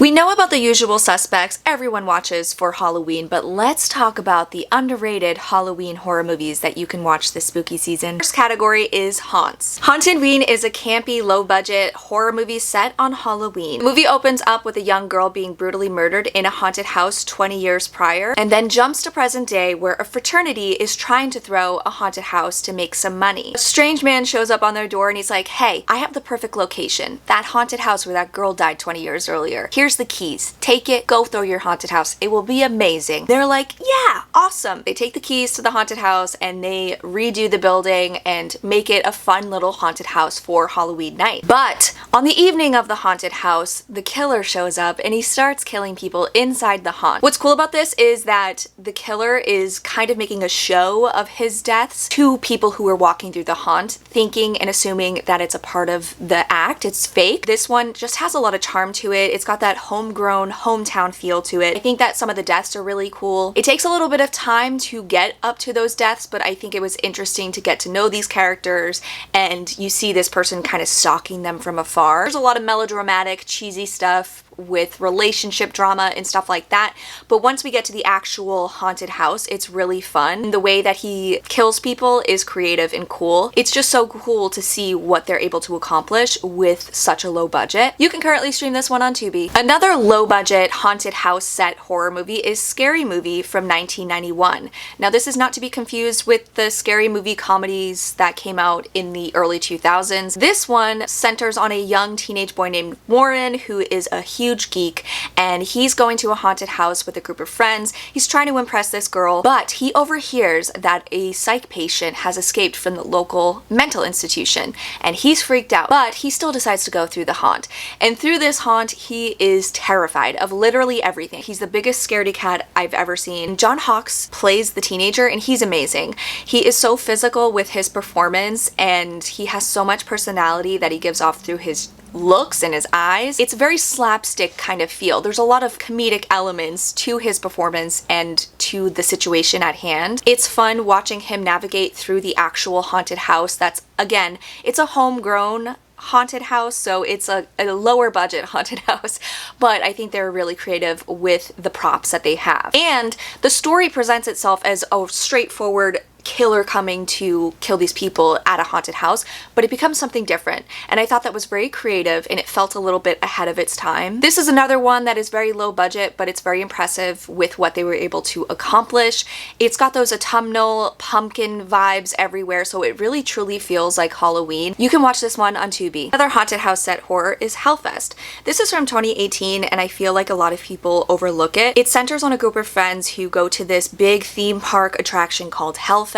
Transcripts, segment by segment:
We know about the usual suspects everyone watches for Halloween, but let's talk about the underrated Halloween horror movies that you can watch this spooky season. First category is Haunts. Hauntedween is a campy, low-budget horror movie set on Halloween. The movie opens up with a young girl being brutally murdered in a haunted house 20 years prior, and then jumps to present day where a fraternity is trying to throw a haunted house to make some money. A strange man shows up on their door and he's like, "Hey, I have the perfect location. That haunted house where that girl died 20 years earlier. Here's the keys. Take it, go throw your haunted house. It will be amazing." They're like, "Yeah, awesome." They take the keys to the haunted house and they redo the building and make it a fun little haunted house for Halloween night. But on the evening of the haunted house, the killer shows up and he starts killing people inside the haunt. What's cool about this is that the killer is kind of making a show of his deaths to people who are walking through the haunt, thinking and assuming that it's a part of the act. It's fake. This one just has a lot of charm to it. It's got that homegrown, hometown feel to it. I think that some of the deaths are really cool. It takes a little bit of time to get up to those deaths, but I think it was interesting to get to know these characters, and you see this person kind of stalking them from afar. There's a lot of melodramatic, cheesy stuff with relationship drama and stuff like that, but once we get to the actual haunted house, it's really fun. The way that he kills people is creative and cool. It's just so cool to see what they're able to accomplish with such a low budget. You can currently stream this one on Tubi. Another low budget haunted house set horror movie is Scary Movie from 1991. Now this is not to be confused with the scary movie comedies that came out in the early 2000s. This one centers on a young teenage boy named Warren who is a huge geek, and he's going to a haunted house with a group of friends. He's trying to impress this girl, but he overhears that a psych patient has escaped from the local mental institution, and he's freaked out, but he still decides to go through the haunt. And through this haunt, he is terrified of literally everything. He's the biggest scaredy cat I've ever seen. John Hawkes plays the teenager, and he's amazing. He is so physical with his performance, and he has so much personality that he gives off through his looks and his eyes. It's a very slapstick kind of feel. There's a lot of comedic elements to his performance and to the situation at hand. It's fun watching him navigate through the actual haunted house. That's, again, it's a homegrown haunted house, so it's a lower budget haunted house, but I think they're really creative with the props that they have. And the story presents itself as a straightforward killer coming to kill these people at a haunted house, but it becomes something different, and I thought that was very creative and it felt a little bit ahead of its time. This is another one that is very low budget, but it's very impressive with what they were able to accomplish. It's got those autumnal pumpkin vibes everywhere, so it really truly feels like Halloween. You can watch this one on Tubi. Another haunted house set horror is Hellfest. This is from 2018, and I feel like a lot of people overlook it. It centers on a group of friends who go to this big theme park attraction called Hellfest,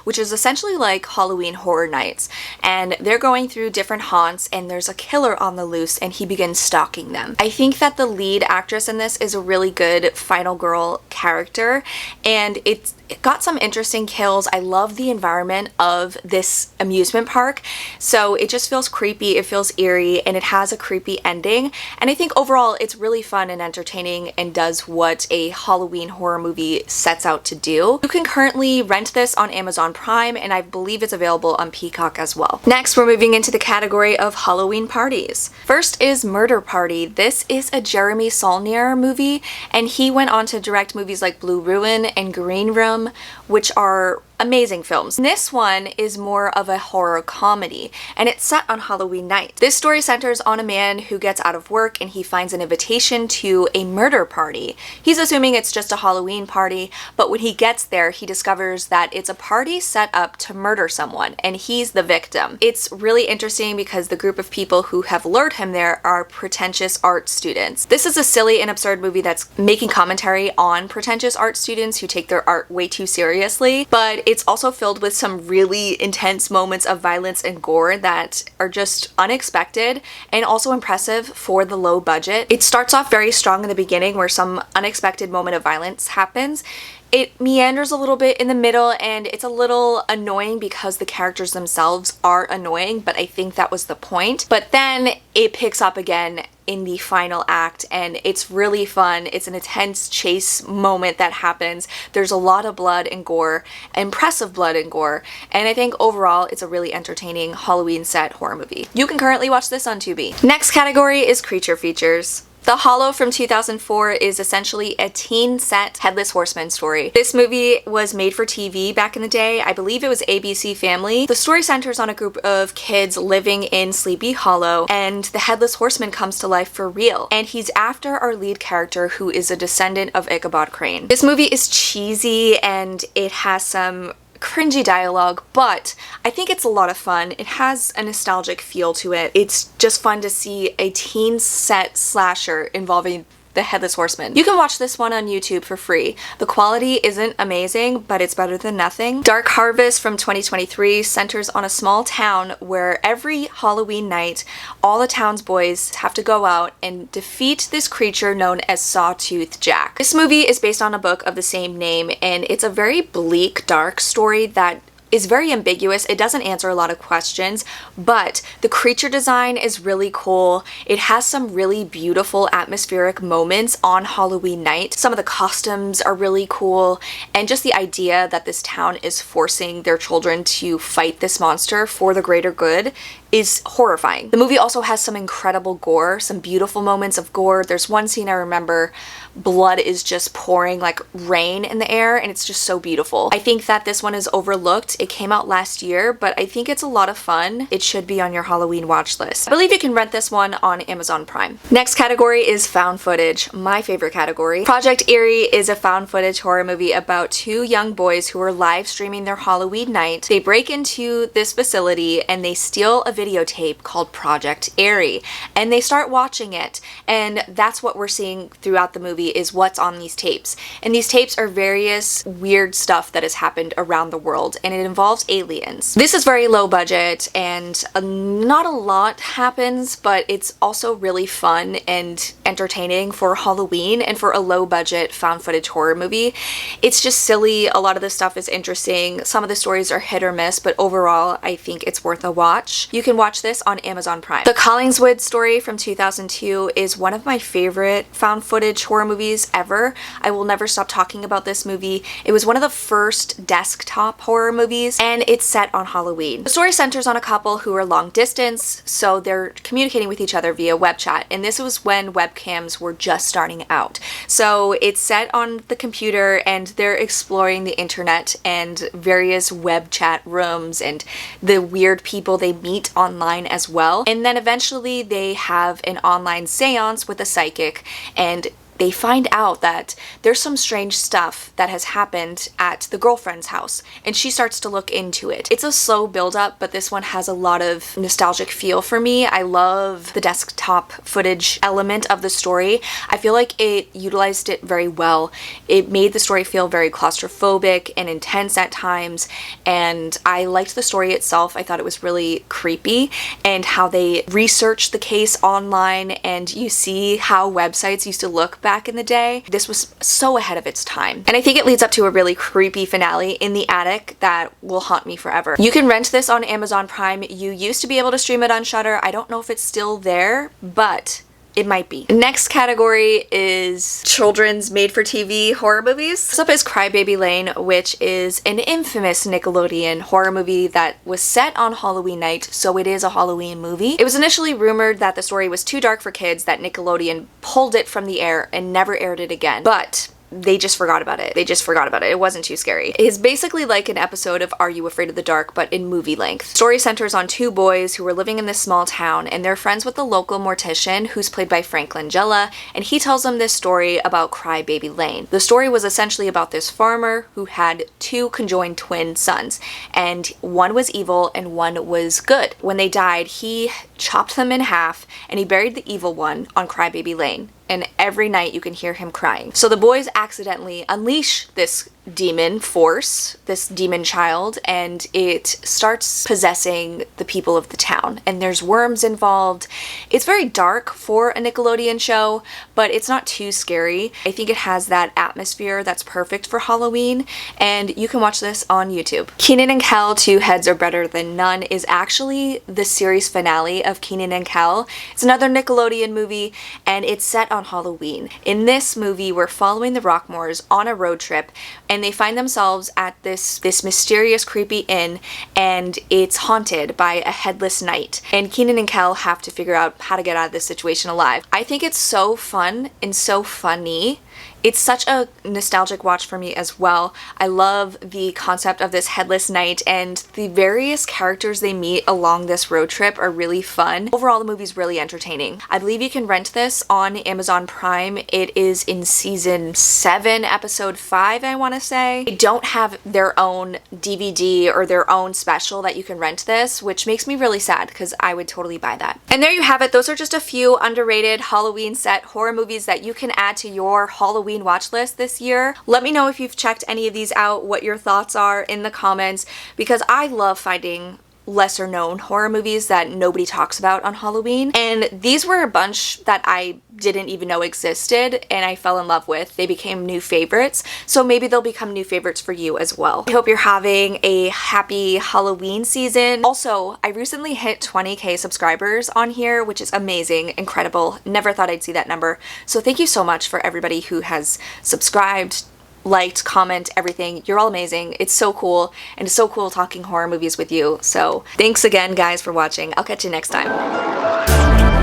which is essentially like Halloween Horror Nights, and they're going through different haunts, and there's a killer on the loose and he begins stalking them. I think that the lead actress in this is a really good final girl character, and it got some interesting kills. I love the environment of this amusement park, so it just feels creepy, it feels eerie, and it has a creepy ending, and I think overall it's really fun and entertaining and does what a Halloween horror movie sets out to do. You can currently rent this on Amazon Prime, and I believe it's available on Peacock as well. Next, we're moving into the category of Halloween parties. First is Murder Party. This is a Jeremy Saulnier movie, and he went on to direct movies like Blue Ruin and Green Room, which are amazing films. This one is more of a horror comedy, and it's set on Halloween night. This story centers on a man who gets out of work and he finds an invitation to a murder party. He's assuming it's just a Halloween party, but when he gets there, he discovers that it's a party set up to murder someone, and he's the victim. It's really interesting because the group of people who have lured him there are pretentious art students. This is a silly and absurd movie that's making commentary on pretentious art students who take their art way too seriously, but it's also filled with some really intense moments of violence and gore that are just unexpected and also impressive for the low budget. It starts off very strong in the beginning where some unexpected moment of violence happens. It meanders a little bit in the middle, and it's a little annoying because the characters themselves are annoying, but I think that was the point. But then it picks up again in the final act, and it's really fun. It's an intense chase moment that happens. There's a lot of blood and gore, impressive blood and gore, and I think overall it's a really entertaining Halloween set horror movie. You can currently watch this on Tubi. Next category is creature features. The Hollow from 2004 is essentially a teen set Headless Horseman story. This movie was made for TV back in the day. I believe it was ABC Family. The story centers on a group of kids living in Sleepy Hollow, and the Headless Horseman comes to life for real. And he's after our lead character, who is a descendant of Ichabod Crane. This movie is cheesy and it has some cringy dialogue, but I think it's a lot of fun. It has a nostalgic feel to it. It's just fun to see a teen set slasher involving the Headless Horseman. You can watch this one on YouTube for free. The quality isn't amazing, but it's better than nothing. Dark Harvest from 2023 centers on a small town where every Halloween night, all the town's boys have to go out and defeat this creature known as Sawtooth Jack. This movie is based on a book of the same name, and it's a very bleak, dark story that is very ambiguous. It doesn't answer a lot of questions, but the creature design is really cool. It has some really beautiful atmospheric moments on Halloween night. Some of the costumes are really cool, and just the idea that this town is forcing their children to fight this monster for the greater good is horrifying. The movie also has some incredible gore, some beautiful moments of gore. There's one scene I remember, blood is just pouring like rain in the air, and it's just so beautiful. I think that this one is overlooked. It came out last year, but I think it's a lot of fun. It should be on your Halloween watch list. I believe you can rent this one on Amazon Prime. Next category is found footage, my favorite category. Project Eerie is a found footage horror movie about two young boys who are live streaming their Halloween night. They break into this facility and they steal a videotape called Project Eerie, and they start watching it, and that's what we're seeing throughout the movie is what's on these tapes. And these tapes are various weird stuff that has happened around the world, and it involves aliens. This is very low budget and not a lot happens, but it's also really fun and entertaining for Halloween and for a low budget found footage horror movie. It's just silly. A lot of the stuff is interesting. Some of the stories are hit or miss, but overall I think it's worth a watch. You can watch this on Amazon Prime. The Collingswood Story from 2002 is one of my favorite found footage horror movies ever. I will never stop talking about this movie. It was one of the first desktop horror movies, and it's set on Halloween. The story centers on a couple who are long distance, so they're communicating with each other via web chat, and this was when webcams were just starting out. So it's set on the computer, and they're exploring the internet and various web chat rooms and the weird people they meet online as well. And then eventually they have an online seance with a psychic, and they find out that there's some strange stuff that has happened at the girlfriend's house, and she starts to look into it. It's a slow build up, but this one has a lot of nostalgic feel for me. I love the desktop footage element of the story. I feel like it utilized it very well. It made the story feel very claustrophobic and intense at times, and I liked the story itself. I thought it was really creepy, and how they researched the case online, and you see how websites used to look back in the day. This was so ahead of its time. And I think it leads up to a really creepy finale in the attic that will haunt me forever. You can rent this on Amazon Prime. You used to be able to stream it on Shudder. I don't know if it's still there, but it might be. Next category is children's made-for-TV horror movies. Next up is Crybaby Lane, which is an infamous Nickelodeon horror movie that was set on Halloween night, so it is a Halloween movie. It was initially rumored that the story was too dark for kids, that Nickelodeon pulled it from the air and never aired it again. But they just forgot about it. It wasn't too scary. It is basically like an episode of Are You Afraid of the Dark, but in movie length. The story centers on two boys who are living in this small town, and they're friends with the local mortician, who's played by Frank Langella, and he tells them this story about Crybaby Lane. The story was essentially about this farmer who had two conjoined twin sons, and one was evil and one was good. When they died, he chopped them in half, and he buried the evil one on Crybaby Lane. And every night you can hear him crying. So the boys accidentally unleash this demon force, this demon child, and it starts possessing the people of the town. And there's worms involved. It's very dark for a Nickelodeon show, but it's not too scary. I think it has that atmosphere that's perfect for Halloween, and you can watch this on YouTube. Kenan and Kel, Two Heads Are Better Than None is actually the series finale of Kenan and Kel. It's another Nickelodeon movie, and it's set on Halloween. In this movie, we're following the Rockmores on a road trip, and they find themselves at this mysterious, creepy inn, and it's haunted by a headless knight. And Keenan and Kel have to figure out how to get out of this situation alive. I think it's so fun and so funny. It's such a nostalgic watch for me as well. I love the concept of this headless knight, and the various characters they meet along this road trip are really fun. Overall, the movie's really entertaining. I believe you can rent this on Amazon Prime. It is in season 7, episode 5, I want to say. They don't have their own DVD or their own special that you can rent this, which makes me really sad because I would totally buy that. And there you have it. Those are just a few underrated Halloween set horror movies that you can add to your Halloween watch list this year. Let me know if you've checked any of these out, what your thoughts are in the comments, because I love finding lesser known horror movies that nobody talks about on Halloween, and these were a bunch that I didn't even know existed and I fell in love with. They became new favorites, so maybe they'll become new favorites for you as well. I hope you're having a happy Halloween season. Also, I recently hit 20k subscribers on here, which is amazing, incredible. Never thought I'd see that number. So thank you so much for everybody who has subscribed, liked, comment, everything. You're all amazing. It's so cool, and it's so cool talking horror movies with you. So thanks again, guys, for watching. I'll catch you next time.